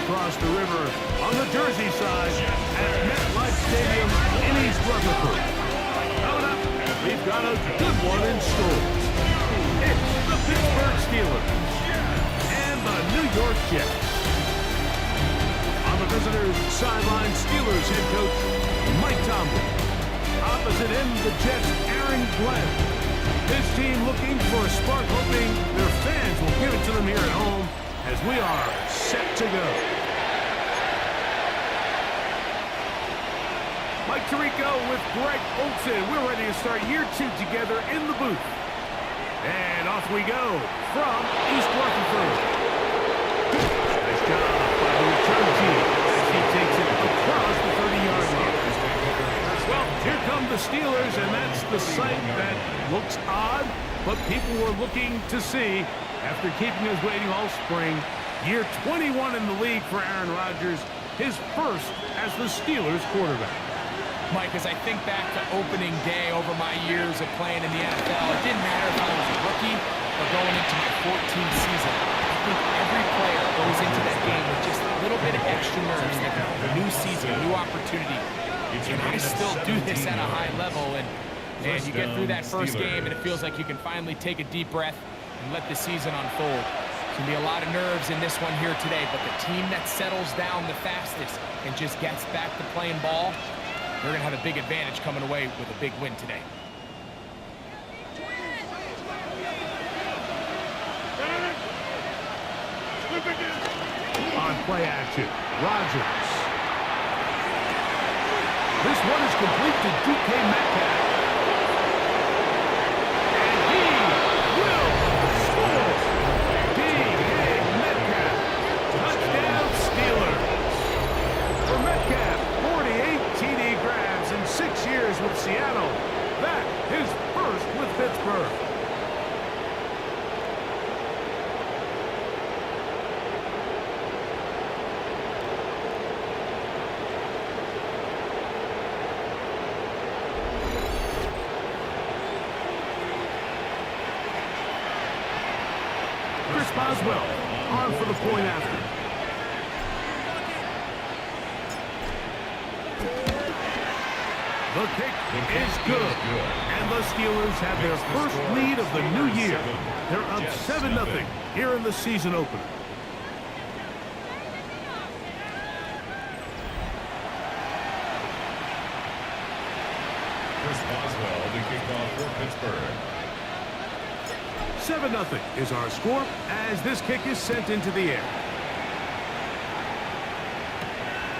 across the river on the Jersey side at MetLife Stadium in East Rutherford. Coming up, we've got a good one in store. It's the Pittsburgh Steelers and the New York Jets. On the visitors' sideline, Steelers head coach Mike Tomlin. Opposite end, the Jets' Aaron Glenn. His team looking for a spark, hoping their fans will give it to them here at home as we are set to go. Mike Tirico with Greg Olsen. We're ready to start year 2 together in the booth. And off we go from East Rutherford. Nice job by the return team as he takes it across the 30-yard line. Well, here come the Steelers, and that's the sight that looks odd, but people were looking to see after keeping us waiting all spring. Year 21 in the league for Aaron Rodgers, his first as the Steelers quarterback. Mike, as I think back to opening day over my years of playing in the NFL, it didn't matter if I was a rookie or going into my 14th season. I think every player goes into that game with just a little bit of extra nerves, like a new season, a new opportunity. And I still do this at a high level, and you get through that first game, and it feels like you can finally take a deep breath and let the season unfold. There's going to be a lot of nerves in this one here today, but the team that settles down the fastest and just gets back to playing ball, they're going to have a big advantage coming away with a big win today. On play action, Rodgers. This one is complete to DK Metcalf. And he will score. DK Metcalf. Touchdown Steelers. For Metcalf, 48 TD grabs in 6 years with Seattle. That is first with Pittsburgh. Boswell on for the point after. The kick is good. And the Steelers have their first lead of the new year. They're up 7-0 here in the season opener. Chris Boswell, the kickoff for Pittsburgh. 7-0 is our score as this kick is sent into the air.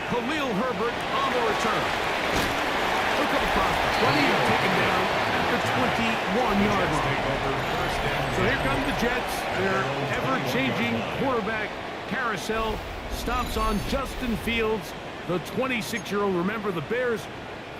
Khalil Herbert on the return. Look up across the 20 and taken down at the 21-yard line. So here come the Jets. Their ever-changing quarterback carousel stops on Justin Fields, the 26-year-old. Remember, the Bears'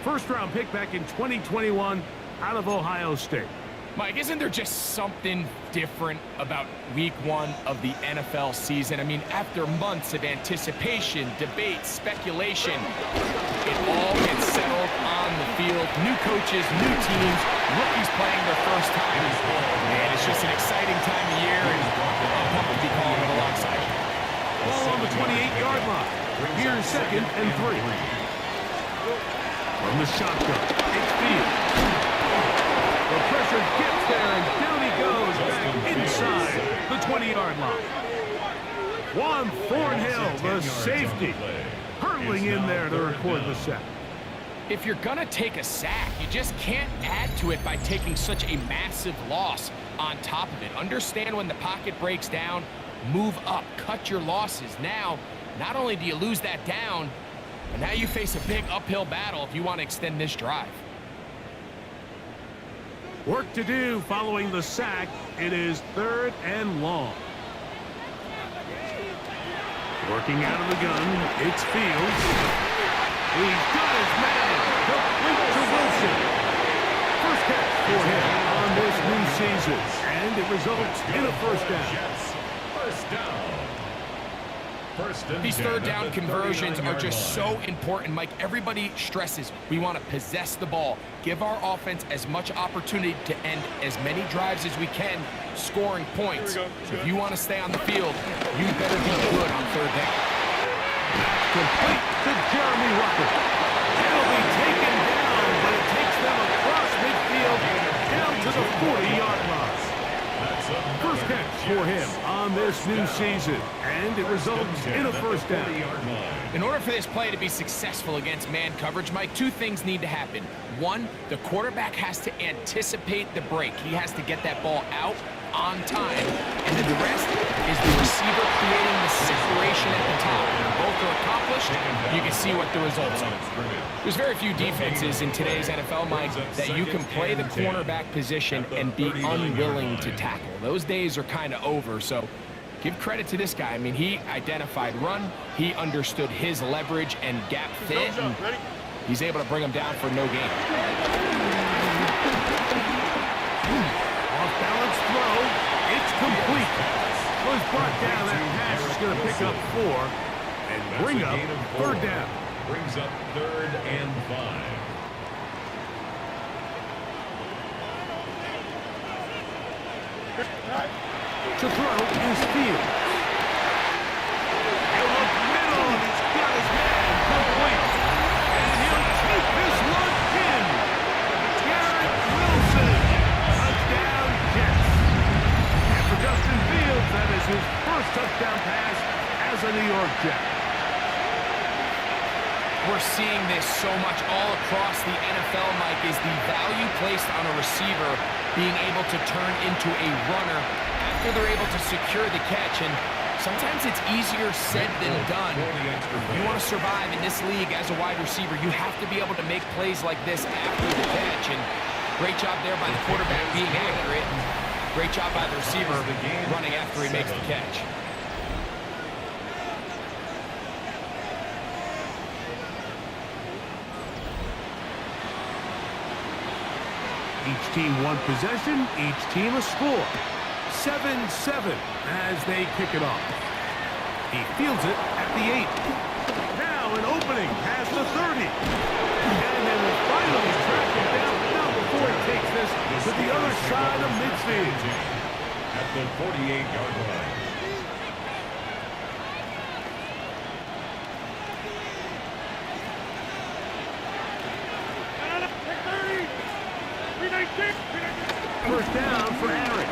first-round pick back in 2021 out of Ohio State. Mike, isn't there just something different about week 1 of the NFL season? I mean, after months of anticipation, debate, speculation, it all gets settled on the field. New coaches, new teams, rookies playing their first time. And it's just an exciting time of year, and I'm pumped to be calling it alongside you. Ball on the 28-yard line. Here's 2nd and 3. From the shotgun, it's Fields. The pressure gets there, and down he goes back inside the 20-yard line. Juan Thornhill, the safety, hurtling in there to record the sack. If you're going to take a sack, you just can't add to it by taking such a massive loss on top of it. Understand when the pocket breaks down, move up, cut your losses. Now, not only do you lose that down, but now you face a big uphill battle if you want to extend this drive. Work to do following the sack. It is 3rd and long. Working out of the gun, it's Fields. He's got his man. Complete to Wilson. First catch for him on this new season. And it results in a first down. First down. These third down conversions are just so important, Mike. Everybody stresses we want to possess the ball, give our offense as much opportunity to end as many drives as we can, scoring points. So if you want to stay on the field, you better be good on third down. complete to Jeremy Rucker. It'll be taken down, but it takes them across midfield down to the 40-yard line. First catch for him on this new season, and it results in a first down. In order for this play to be successful against man coverage, Mike, two things need to happen. One, the quarterback has to anticipate the break. He has to get that ball out on time, and then the rest is the receiver creating the separation at the top. When both are accomplished, you can see what the results are. There's very few defenses in today's NFL, Mike, that you can play the cornerback position and be unwilling to tackle. Those days are kind of over, so give credit to this guy. I mean, he identified run, he understood his leverage and gap fit, and he's able to bring him down for no gain. Off-balance throw. It's complete. Was brought down. That pass is going to pick up 4 and bring up third down. Brings up 3rd and 5. To throw is Fields. He'll look middle, and he's got his man complete. And he'll take this one in. Garrett Wilson. Touchdown, Jets. And for Justin Fields, that is his first touchdown pass as a New York Jet. We're seeing this so much all across the NFL, Mike, is the value placed on a receiver being able to turn into a runner after they're able to secure the catch. And sometimes it's easier said than done. You want to survive in this league as a wide receiver, you have to be able to make plays like this after the catch. And great job there by the quarterback being accurate. And great job by the receiver running after he makes the catch. Each team one possession, each team a score. 7-7 as they kick it off. He fields it at the 8. Now an opening past the 30. And they will finally track him down now before he takes this to the other side of midfield. At the 48-yard line. First down for Aaron.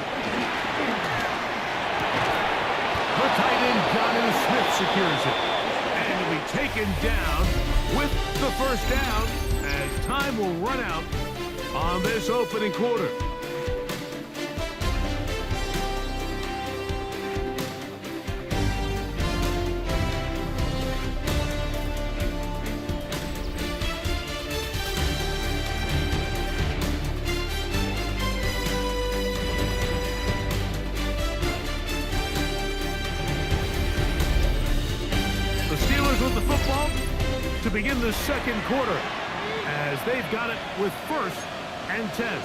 The tight end, Jonnu Smith, secures it. And he'll be taken down with the first down as time will run out on this opening quarter. With the football to begin the second quarter as they've got it with 1st and 10.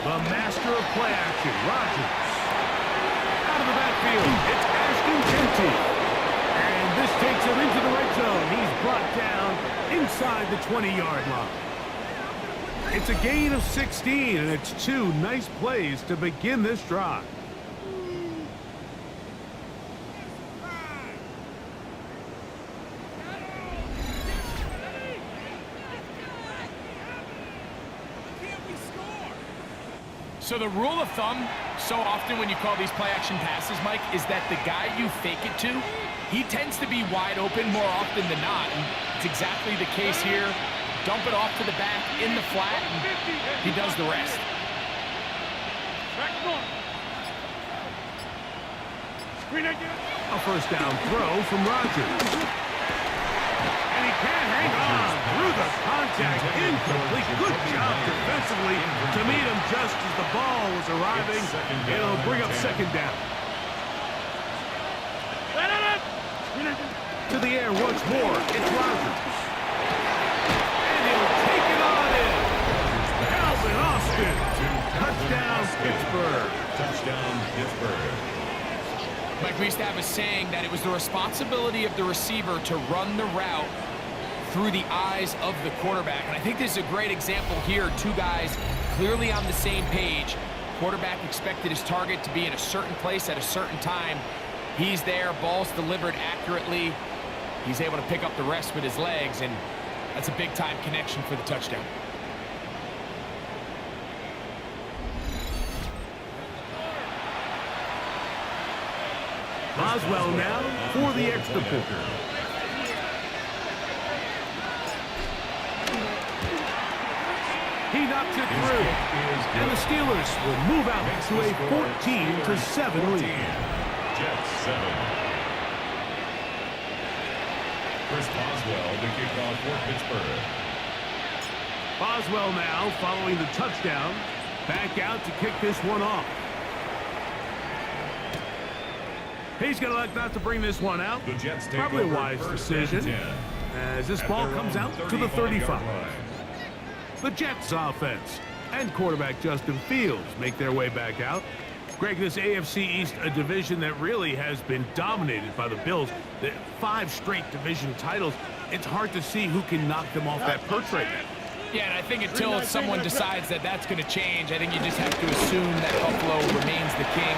The master of play action, Rodgers. It's Ashton Kenti. And this takes him into the red zone. He's brought down inside the 20-yard line. It's a gain of 16, and it's 2 nice plays to begin this drive. So the rule of thumb, so often when you call these play-action passes, Mike, is that the guy you fake it to, he tends to be wide open more often than not. And it's exactly the case here. Dump it off to the back in the flat, and he does the rest. A first down throw from Rodgers. And he can't hang on through the contact. Incomplete. Good job defensively to meet him just as the ball was arriving. It'll bring up second down. To the air once more. It's Rodgers. And he'll take it on in. Alvin Austin. Touchdown, Pittsburgh. Touchdown, Pittsburgh. Mike, we used to have a saying that it was the responsibility of the receiver to run the route through the eyes of the quarterback. And I think this is a great example here. Two guys clearly on the same page. Quarterback expected his target to be in a certain place at a certain time. He's there, ball's delivered accurately. He's able to pick up the rest with his legs, and that's a big-time connection for the touchdown. Boswell now for the extra point. He knocks it through, and the Steelers will move out to a 14-7 lead. Jets 7. Chris Boswell to kick off for Pittsburgh. Boswell now following the touchdown, back out to kick this one off. He's going to elect not to bring this one out. The Jets take Probably a over wise first decision, and 10. as this At ball their comes own out to the 35. 35-yard line. The Jets offense and quarterback Justin Fields make their way back out. Greg, this AFC East, a division that really has been dominated by the Bills. The 5 straight division titles. It's hard to see who can knock them off that perch right now. Yeah, and I think until someone decides that that's going to change, I think you just have to assume that Buffalo remains the king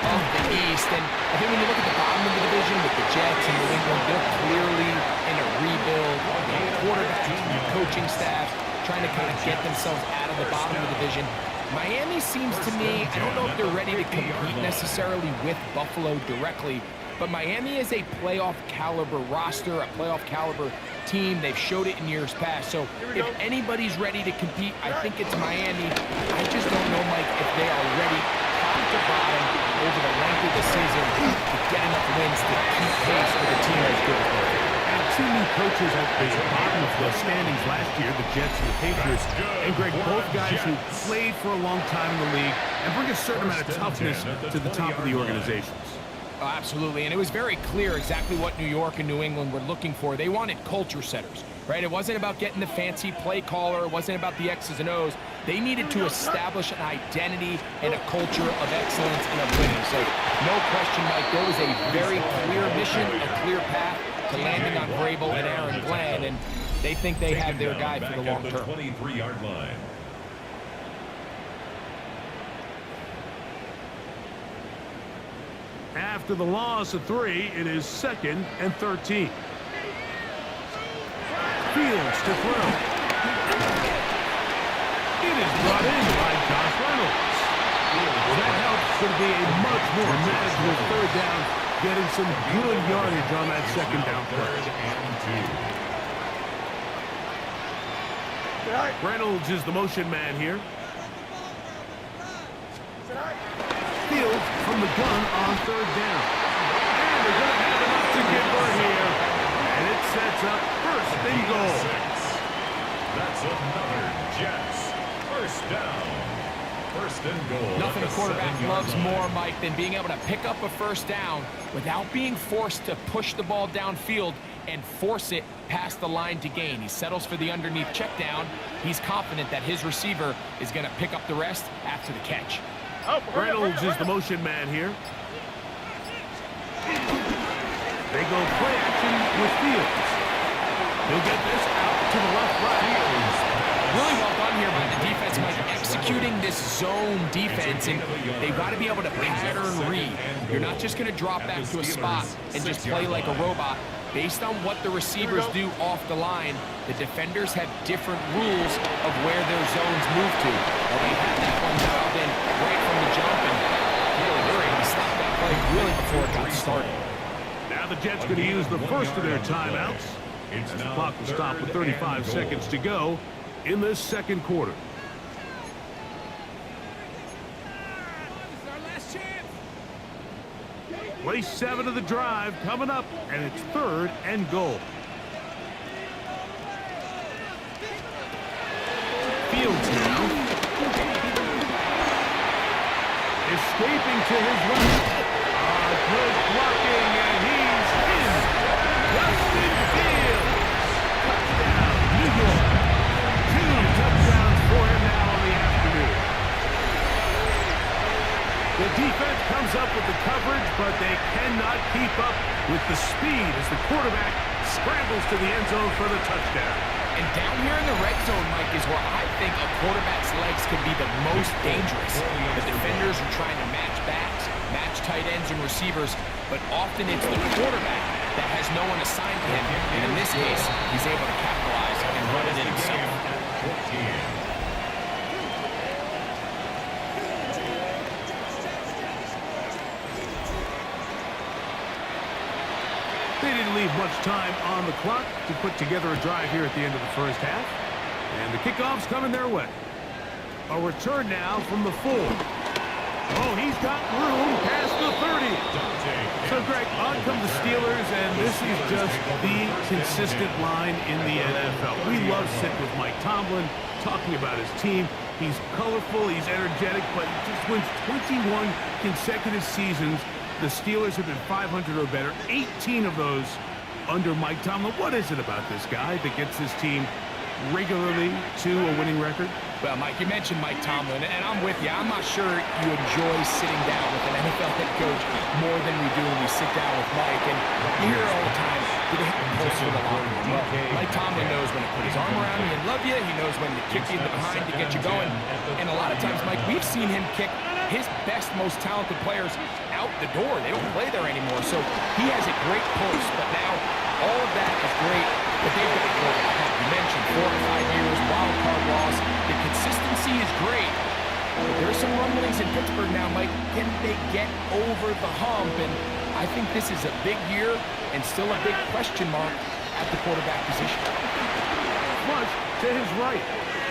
of the East. And I think when you look at the bottom of the division with the Jets and New England, they're clearly in a rebuild. The quarterback, the coaching staff, trying to kind of get themselves out of the bottom of the division. Miami seems to me, I don't know if they're ready to compete necessarily with Buffalo directly, but Miami is a playoff caliber roster, a playoff caliber team. They've showed it in years past. So if anybody's ready to compete, I think it's Miami. I just don't know, Mike, if they are ready top to bottom over the length of the season to get enough wins to keep pace with a team as good as theirs. And 2 new coaches at the bottom of the standings last year, the Jets and the Patriots. And Greg, both guys who played for a long time in the league and bring a certain amount of toughness to the top of the organizations. Oh, absolutely, and it was very clear exactly what New York and New England were looking for. They wanted culture setters, right? It wasn't about getting the fancy play caller. It wasn't about the X's and O's. They needed to establish an identity and a culture of excellence and of winning. So no question, Mike, there was a very clear mission, a clear path to landing on Vrabel and Aaron Glenn, and they think they have their guy for the long term. 23-yard line. After the loss of 3, it is 2nd and 13. Fields to throw. It is brought in by Josh Reynolds. That helps to be a much more manageable 3rd down, getting some good yardage on that 2nd down play. Reynolds is the motion man here. Fields from the gun on 3rd down. And they're going to have enough to get right here. And it sets up 1st and goal. That's another Jets 1st down. 1st and goal. Nothing a quarterback loves more, Mike, than being able to pick up a 1st down without being forced to push the ball downfield and force it past the line to gain. He settles for the underneath check down. He's confident that his receiver is going to pick up the rest after the catch. Reynolds is the motion man here. They go play action with Fields. He'll get this out to the left right. Really well done here by the defense, Mike, executing this zone defense, and they've got to be able to pattern read. You're not just going to drop back to a spot and just play like a robot. Based on what the receivers do off the line, the defenders have different rules of where their zones move to. Well, they had that one dialed in right from the jump, and really were able to stop that play really before it got started. Now the Jets going to use the first of their timeouts. As the clock will stop with 35 seconds to go in this 2nd quarter. Play 7 of the drive coming up, and it's 3rd and goal. Fields now. Escaping to his left. Good blocking, and he's in. Justin Fields. Touchdown, New York. 2 touchdowns for him now on the afternoon. The defense comes up with the coverage, but they with the speed as the quarterback scrambles to the end zone for the touchdown. And down here in the red zone, Mike, is where I think a quarterback's legs can be the most dangerous. The defenders are trying to match backs, match tight ends and receivers, but often it's the quarterback that has no one assigned to him. And in this case, he's able to capitalize and run it in himself. They didn't leave much time on the clock to put together a drive here at the end of the first half. And the kickoff's coming their way. A return now from the 4. Oh, he's got room past the 30. So, Greg, on come the Steelers, and this is just the consistent line in the NFL. We love sitting with Mike Tomlin, talking about his team. He's colorful, he's energetic, but he just wins 21 consecutive seasons. The Steelers have been 500 or better, 18 of those under Mike Tomlin. What is it about this guy that gets his team regularly to a winning record? Well, Mike, you mentioned Mike Tomlin, and I'm with you. I'm not sure you enjoy sitting down with an NFL head coach more than we do when we sit down with Mike. And you hear all the time, do they have a pulse for the locker room? Well, Mike Tomlin knows when to put his arm around you and love you. He knows when to kick you in the behind to get you going. And a lot of times, Mike, we've seen him kick his best, most talented players out the door. They don't play there anymore. So he has a great pulse, but now all of that is great, but they've got to go ahead. You mentioned 4 or 5 years, wild card loss. The consistency is great. But there's some rumblings in Pittsburgh now, Mike. Can they get over the hump? And I think this is a big year and still a big question mark at the quarterback position. Flush to his right.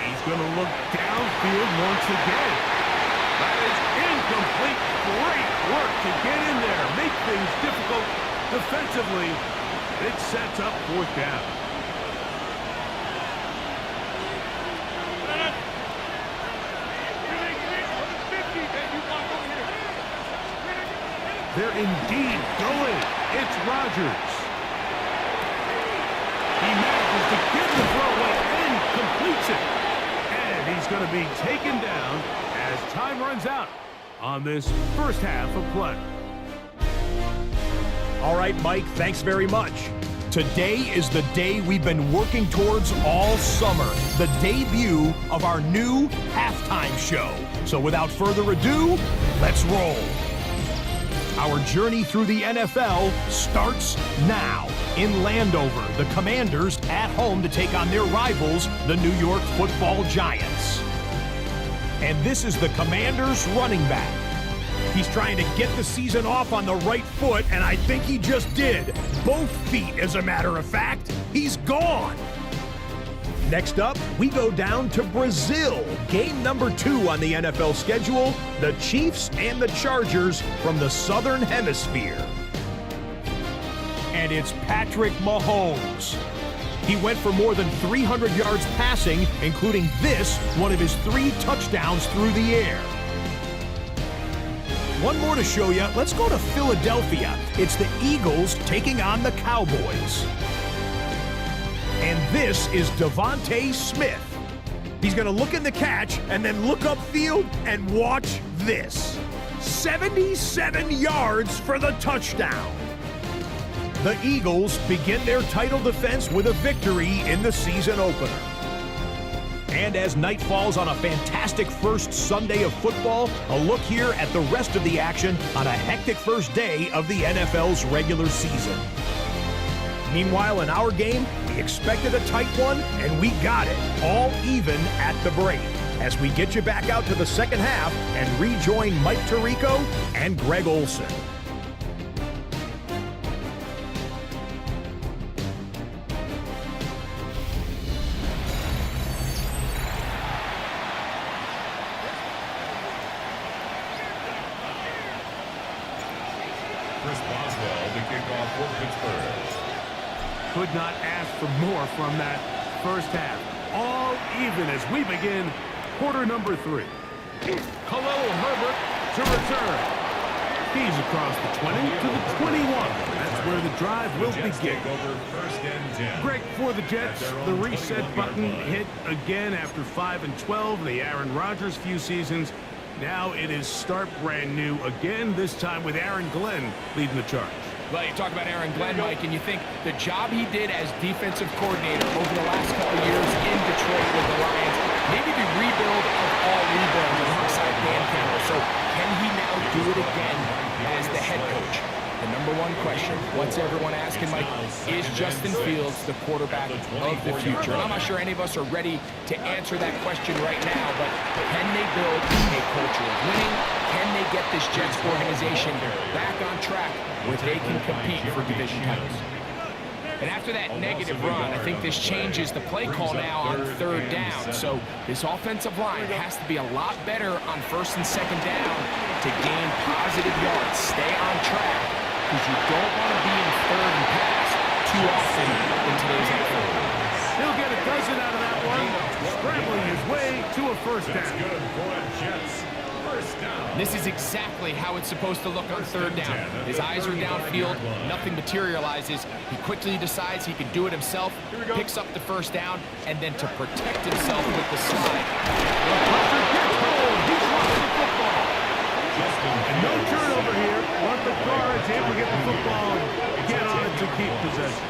He's going to look downfield once again. That is incomplete. Great work to get in there, make things difficult defensively. It sets up 4th down. They're indeed going. It's Rodgers. He manages to get the throw away and completes it. And he's going to be taken down as time runs out on this first half of play. All right, Mike, thanks very much. Today is the day we've been working towards all summer, the debut of our new halftime show. So without further ado, let's roll. Our journey through the NFL starts now. In Landover, the Commanders at home to take on their rivals, the New York Football Giants. And this is the Commanders running back. He's trying to get the season off on the right foot, and I think he just did. Both feet, as a matter of fact. He's gone. Next up, we go down to Brazil. Game number 2 on the NFL schedule, the Chiefs and the Chargers from the Southern Hemisphere. And it's Patrick Mahomes. He went for more than 300 yards passing, including this, one of his 3 touchdowns through the air. One more to show you. Let's go to Philadelphia. It's the Eagles taking on the Cowboys. And this is Devontae Smith. He's going to look in the catch and then look upfield and watch this. 77 yards for the touchdown. The Eagles begin their title defense with a victory in the season opener. And as night falls on a fantastic first Sunday of football, a look here at the rest of the action on a hectic first day of the NFL's regular season. Meanwhile, in our game, we expected a tight one, and we got it, all even at the break, as we get you back out to the second half and rejoin Mike Tirico and Greg Olson. Could not ask for more from that first half. All even as we begin quarter number 3. Khalil Herbert to return. He's across the 20 to the 21. That's where the drive will begin. Greg, for the Jets, the reset button hit again after 5 and 12, the Aaron Rodgers few seasons. Now it is start brand new again, this time with Aaron Glenn leading the charge. Well, you talk about Aaron Glenn, Mike, and you think the job he did as defensive coordinator over the last couple of years in Detroit with the Lions, maybe the rebuild of all rebuilds alongside Dan Campbell. So can he now do it again as the head coach? The number one question, what's everyone asking, Mike, is Justin Fields the quarterback of the future? And I'm not sure any of us are ready to answer that question right now, but can they build a culture of winning? Can they get this Jets organization back on track where they can compete for division titles? And after that negative run, I think this changes the play call now on third down. So this offensive line has to be a lot better on first and second down to gain positive yards. Stay on track, because you don't want to be in third and pass too often in today's NFL. He'll get a dozen out of that one, scrambling his way to a first down. Good for Jets. First down. This is exactly how it's supposed to look on third down. His eyes are downfield, nothing materializes. He quickly decides he can do it himself, picks up the first down, and then to protect himself with the slide. He's lost the football. And no turnover here. Want the Cards able to get the football and get on it to keep possession.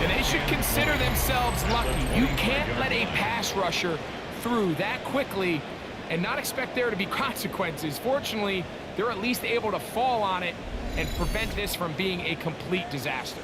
And they should consider themselves lucky. You can't let a pass rusher through that quickly and not expect there to be consequences. Fortunately, they're at least able to fall on it and prevent this from being a complete disaster.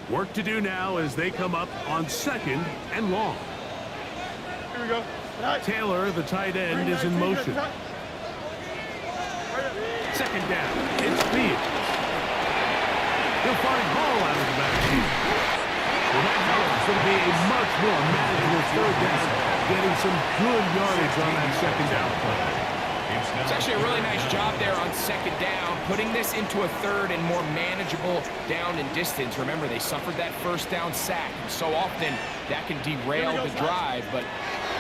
Work to do now as they come up on second and long. Here we go. Taylor, the tight end, is in motion. Second down. It's Fields. He'll find Hall out of the backfield. Well, that helps. It'll be a much more manageable third down, getting some good yardage on that second down play. It's actually a really nice job there on second down, putting this into a third and more manageable down and distance. Remember, they suffered that first down sack, and so often that can derail the drive, but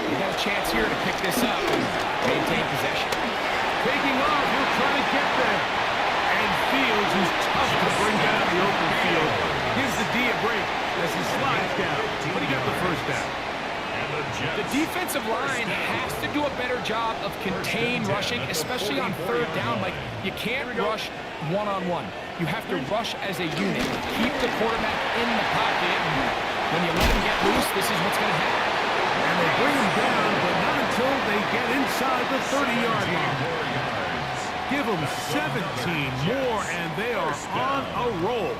they got a chance here to pick this up and maintain possession. Taking off, he'll try to get there. And Fields, who's tough to bring down the open field, gives the D a break as he slides down, but he got the first down. The defensive line has to do a better job of contained rushing, especially on third down. Like, you can't rush one-on-one. You have to rush as a unit. Keep the quarterback in the pocket. When you let him get loose, this is what's going to happen. And they bring him down, but not until they get inside the 30-yard line. Give them 17 more, and they are on a roll.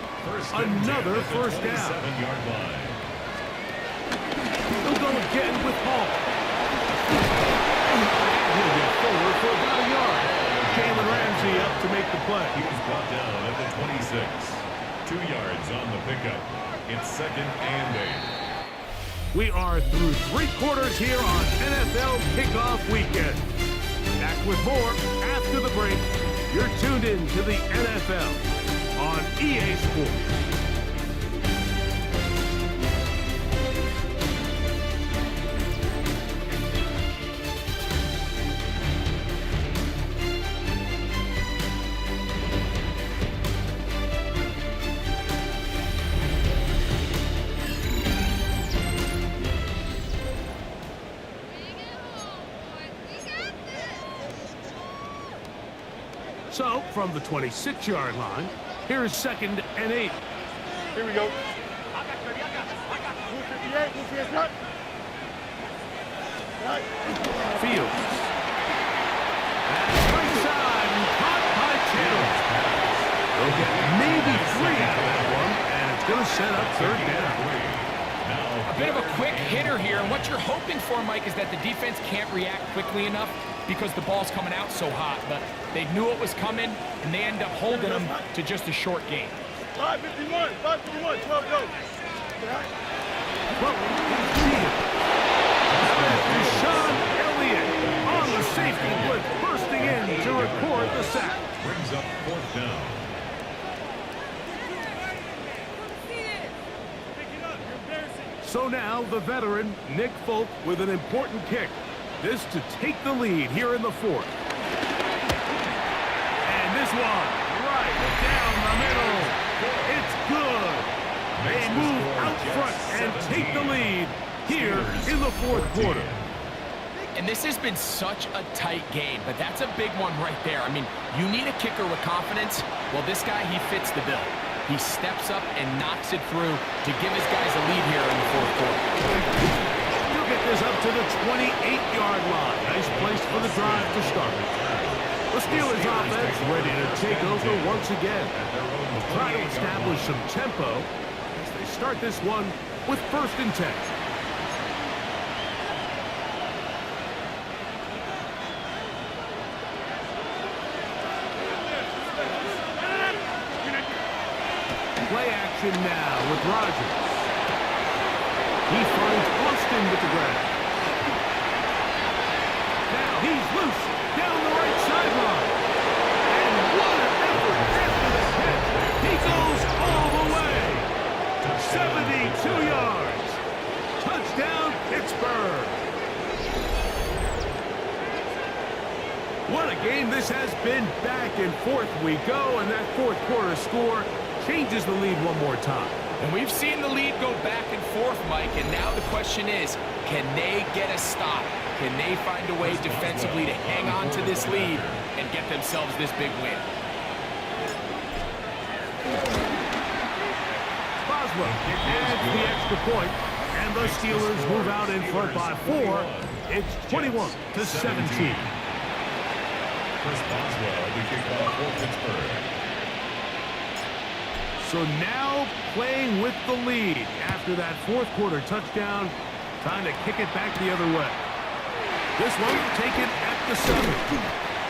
Another first down. He'll go again with Hall. He'll get forward for about a yard. Jalen Ramsey up to make the play. He was brought down at the 26. 2 yards on the pickup. It's second and 8. We are through 3 quarters here on NFL Kickoff Weekend. Back with more after the break. You're tuned in to the NFL on EA Sports. So, from the 26-yard line, here is second and 8. Here we go. Fields. That's right side, and caught by Taylor. They'll get maybe 3 out of that one, and it's going to set up third down. A bit of a quick hitter here, and what you're hoping for, Mike, is that the defense can't react quickly enough because the ball's coming out so hot, but they knew it was coming, and they end up holding them to just a short game. 5:51, 5:51, 12 goes. Deshaun Elliott on the safety blitz, bursting in to record the sack. Brings up 4th down. So now the veteran, Nick Folk, with an important kick. This to take the lead here in the 4th. And this one, right down the middle. It's good. They move out front and take the lead here in the 4th quarter. And this has been such a tight game, but that's a big one right there. I mean, you need a kicker with confidence. Well, this guy, he fits the bill. He steps up and knocks it through to give his guys a lead here in the 4th quarter. He'll get this up to the 28-yard line. Nice place for the drive to start. The Steelers offense ready to take over once again. Try to establish some tempo as they start this one with 1st and 10. Play action now with Rodgers. He finds Austin with the grab. Now he's loose down the right sideline. And what an effort after the catch. He goes all the way. 72 yards. Touchdown, Pittsburgh. What a game this has been. Back and forth we go, and that 4th quarter score changes the lead one more time. And we've seen the lead go back and forth, Mike, and now the question is, can they get a stop? Can they find a way defensively to hang on to this lead and get themselves this big win? Boswell adds the extra point, and the Steelers move out in front by 4. It's 21-17. Chris Boswell, the kickoff for Pittsburgh. So now playing with the lead after that 4th quarter touchdown. Time to kick it back the other way. This one taken at the 7.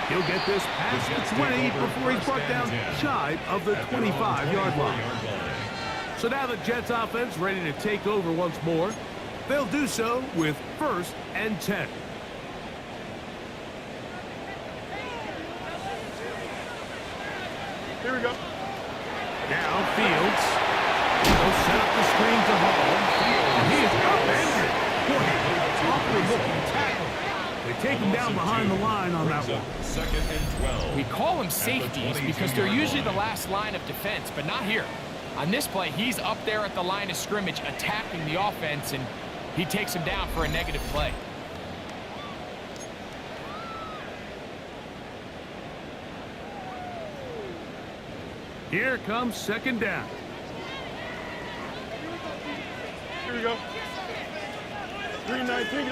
He'll get this past the 20 before he's brought down shy of the 25-yard line. So now the Jets offense ready to take over once more. They'll do so with 1st and 10. Here we go. Now Fields. He'll set up the screen to Hall. And he is upended. Awkward-looking tackle. They take him down behind the line on that one. 2nd and 12. We call them safeties because they're usually the last line of defense, but not here. On this play, he's up there at the line of scrimmage attacking the offense, and he takes him down for a negative play. Here comes 2nd down. Here we go. 3-19.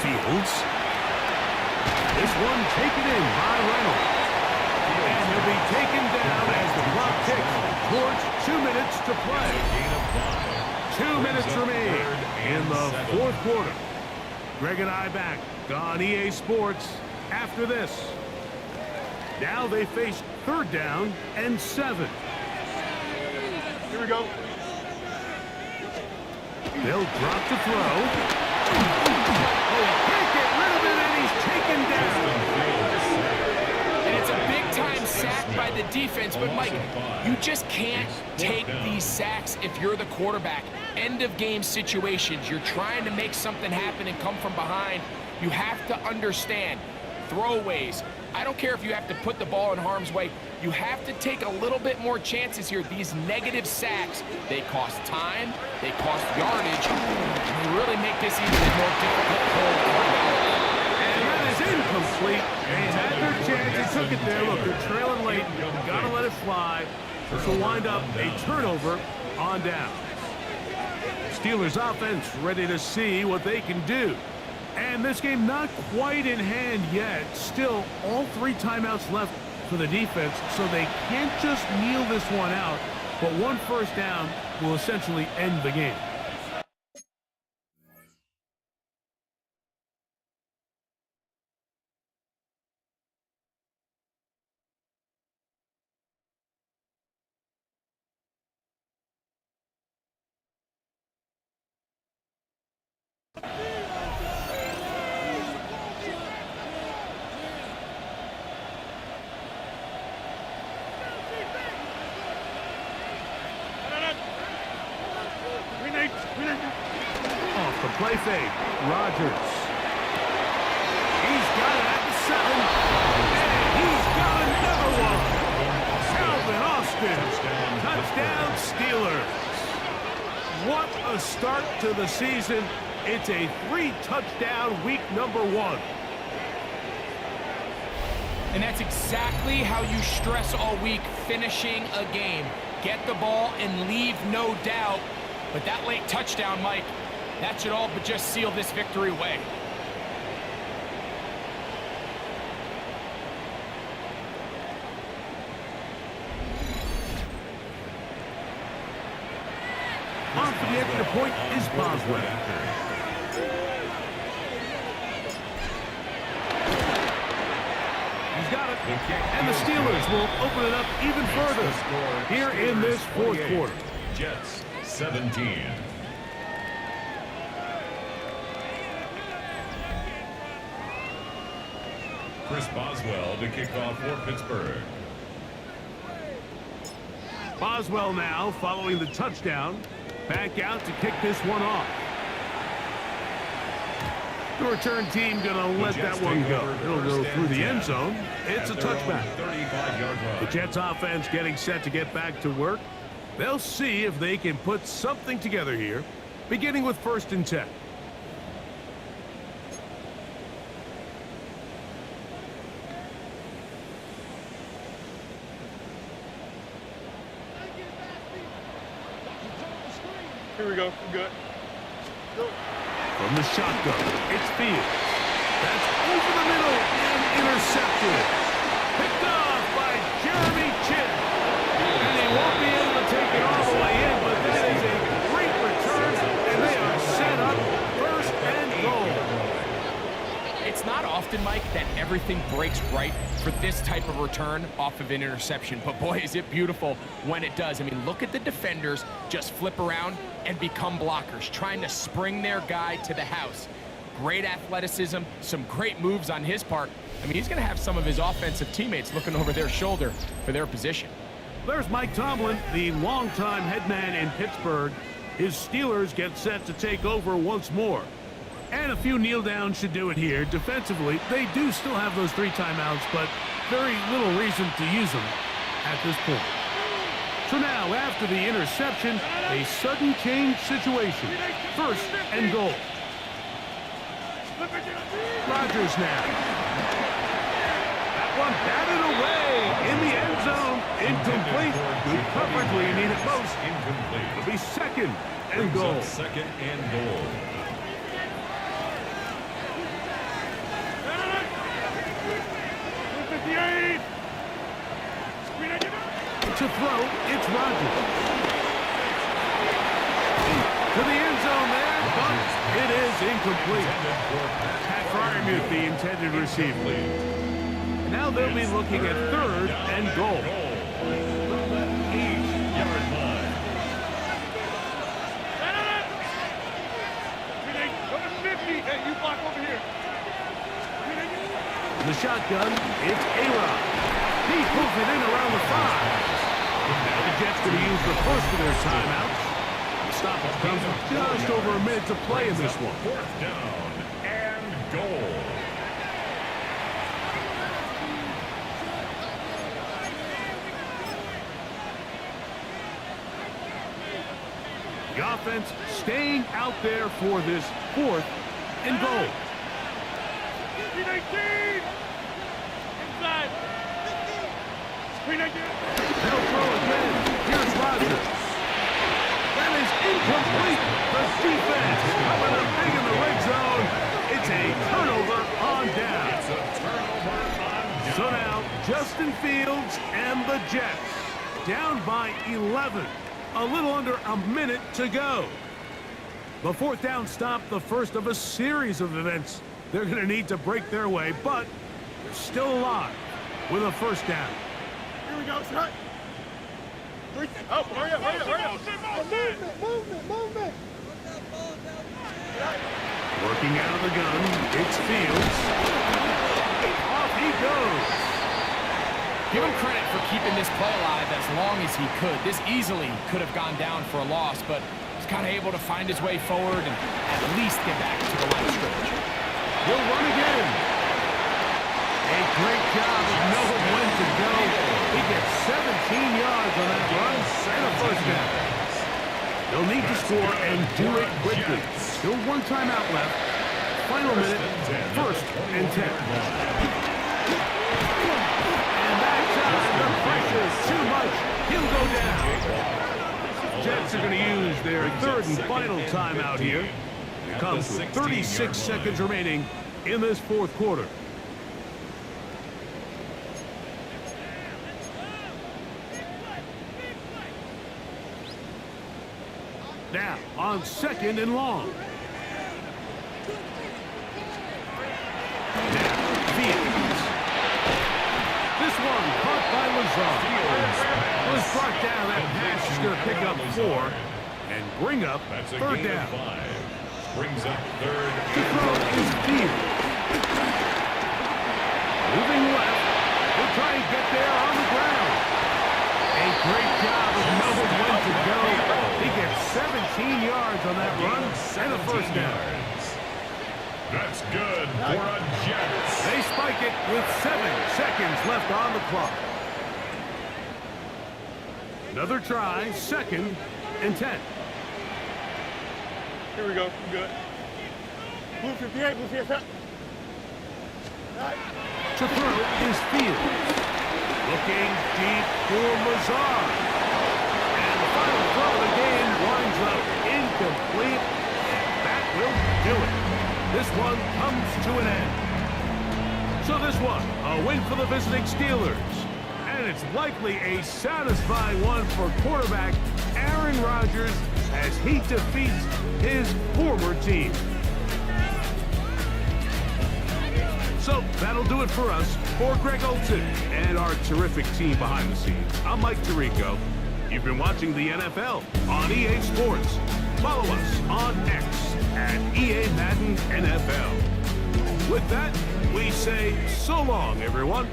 Fields. This one taken in by Reynolds. And he'll be taken down as the clock ticks towards 2 minutes to play. 2 minutes remain in the 4th quarter. Greg and I back on EA Sports after this. Now they face 3rd down and 7. Here we go. They'll drop to throw. Oh, he can't get rid of it, and he's taken down. And it's a big-time sack by the defense, but, Mike, you just can't take these sacks if you're the quarterback. End-of-game situations. You're trying to make something happen and come from behind. You have to understand throwaways. I don't care if you have to put the ball in harm's way. You have to take a little bit more chances here. These negative sacks, they cost time, they cost yardage, and they really make this even a more difficult hole to come out of. And that is incomplete. They had their chance. They took it there. Look, they're trailing late. You got to let it fly. This will wind up a turnover on down. Steelers offense ready to see what they can do. And this game not quite in hand yet. Still, all 3 timeouts left for the defense, so they can't just kneel this one out. But 1 first down will essentially end the game. play fake. Rodgers. He's got it at the 7. And he's got another one. Calvin Austin. Touchdown Steelers. What a start to the season. It's a 3-touchdown week number 1. And that's exactly how you stress all week, finishing a game. Get the ball and leave no doubt. But that late touchdown, Mike, that should all but just seal this victory away. On for the extra point is Boswell. He's got it. And the Steelers will open it up even further here in this fourth quarter. Jets 17. Chris Boswell to kick off for Pittsburgh. Boswell now following the touchdown. Back out to kick this one off. The return team going to let that one go. It'll go through the end zone. It's a touchback. The Jets offense getting set to get back to work. They'll see if they can put something together here, beginning with 1st and 10. Here we go. We're good. Go. From the shotgun, it's Fields. That's over the middle and intercepted. Picked off by Jeremy Chinn. And they won't be able to take it all the way in, but that is a great return, and they are set up 1st and goal. It's not often, Mike, that everything breaks right for this type of return off of an interception. But boy, is it beautiful when it does. I mean, look at the defenders just flip around and become blockers, trying to spring their guy to the house. Great athleticism, some great moves on his part. I mean, he's going to have some of his offensive teammates looking over their shoulder for their position. There's Mike Tomlin, the longtime head man in Pittsburgh. His Steelers get set to take over once more. And a few kneel downs should do it here. Defensively, they do still have those 3 timeouts, but very little reason to use them at this point. So now, after the interception, a sudden change situation. 1st and goal. Rodgers now. That one batted away in the end zone. Incomplete. Good coverage where you need it most. Incomplete. It'll be 2nd and goal. 2nd and goal. To throw, it's Rodgers. To the end zone there, but it is incomplete. Pat Fryermuth, the intended receiver. Now they'll be looking at 3rd and goal. From the 8-yard line. Number 50. Hey, you block over here. The shotgun, it's A-Rod. He pulls it in around the 5. Now the Jets going to use the first of their timeouts. The stoppage comes with just over a minute to play in this one. 4th down and goal. The offense staying out there for this 4th and goal. 19. Inside. They'll throw again. Here's Rodgers. That is incomplete. The defense coming up big in the red zone. It's a turnover on down. It's a turnover on down. So now, Justin Fields and the Jets down by 11. A little under a minute to go. The 4th down stop, the first of a series of events. They're going to need to break their way, but they're still alive with a 1st down. Here we go, shot. Oh, hurry up. Movement. Working out of the gun, it's Fields. Off he goes. Give him credit for keeping this play alive as long as he could. This easily could have gone down for a loss, but kind of able to find his way forward and at least get back to the line of scrimmage. He'll run again. A great job of knowing when to go. He gets 17 yards on that run and a first down. They'll need to score and do it quickly. Still one timeout left. Final minute, 1st and 10. And that's out. The pressure's too much. He'll go down. Jets are going to use their 3rd and final timeout here. It comes with 36 seconds remaining in this 4th quarter. Now, on 2nd and long. Now, Fields. This one caught by Lazard. Was brought down. That pass is going to pick up 4 and bring up 3rd down. Brings up 3rd. To throw is Fields. Moving left. He'll try and get there on the ground. A great job of knowing when to go. He gets 17 yards on that run and a first down. That's good for a Jets. They spike it with 7 seconds left on the clock. Another try, 2nd and 10. Here we go. Good. Move 58, move 58. To throw is Fields. Looking deep for Lazard. And the final throw of the game winds up incomplete. And that will do it. This one comes to an end. So this one, a win for the visiting Steelers. And it's likely a satisfying one for quarterback Aaron Rodgers as he defeats his former team. So that'll do it for us. For Greg Olson and our terrific team behind the scenes, I'm Mike Tirico. You've been watching the NFL on EA Sports. Follow us on X at EA Madden NFL. With that, we say so long, everyone.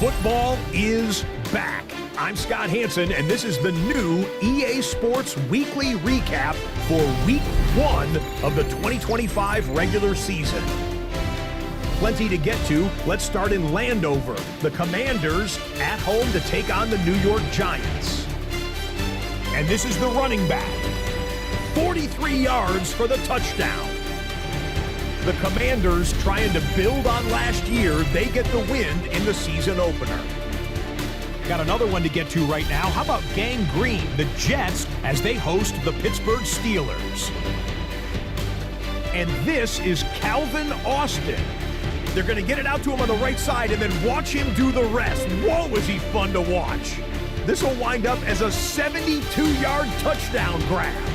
Football is back. I'm Scott Hansen, and this is the new EA Sports Weekly Recap for Week 1 of the 2025 regular season. Plenty to get to. Let's start in Landover. The Commanders at home to take on the New York Giants. And this is the running back. 43 yards for the touchdown. The Commanders trying to build on last year. They get the win in the season opener. Got another one to get to right now. How about Gang Green, the Jets, as they host the Pittsburgh Steelers? And this is Calvin Austin. They're going to get it out to him on the right side and then watch him do the rest. Whoa, is he fun to watch. This will wind up as a 72-yard touchdown grab.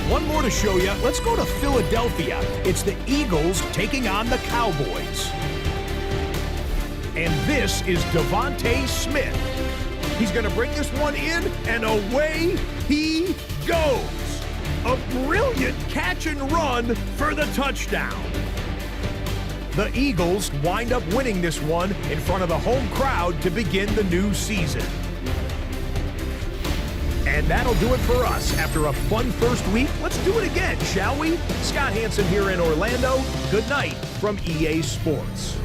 One more to show you. Let's go to Philadelphia. It's the Eagles taking on the Cowboys. And this is Devontae Smith. He's going to bring this one in, and away he goes. A brilliant catch and run for the touchdown. The Eagles wind up winning this one in front of the home crowd to begin the new season. And that'll do it for us. After a fun first week, let's do it again, shall we? Scott Hansen here in Orlando. Good night from EA Sports.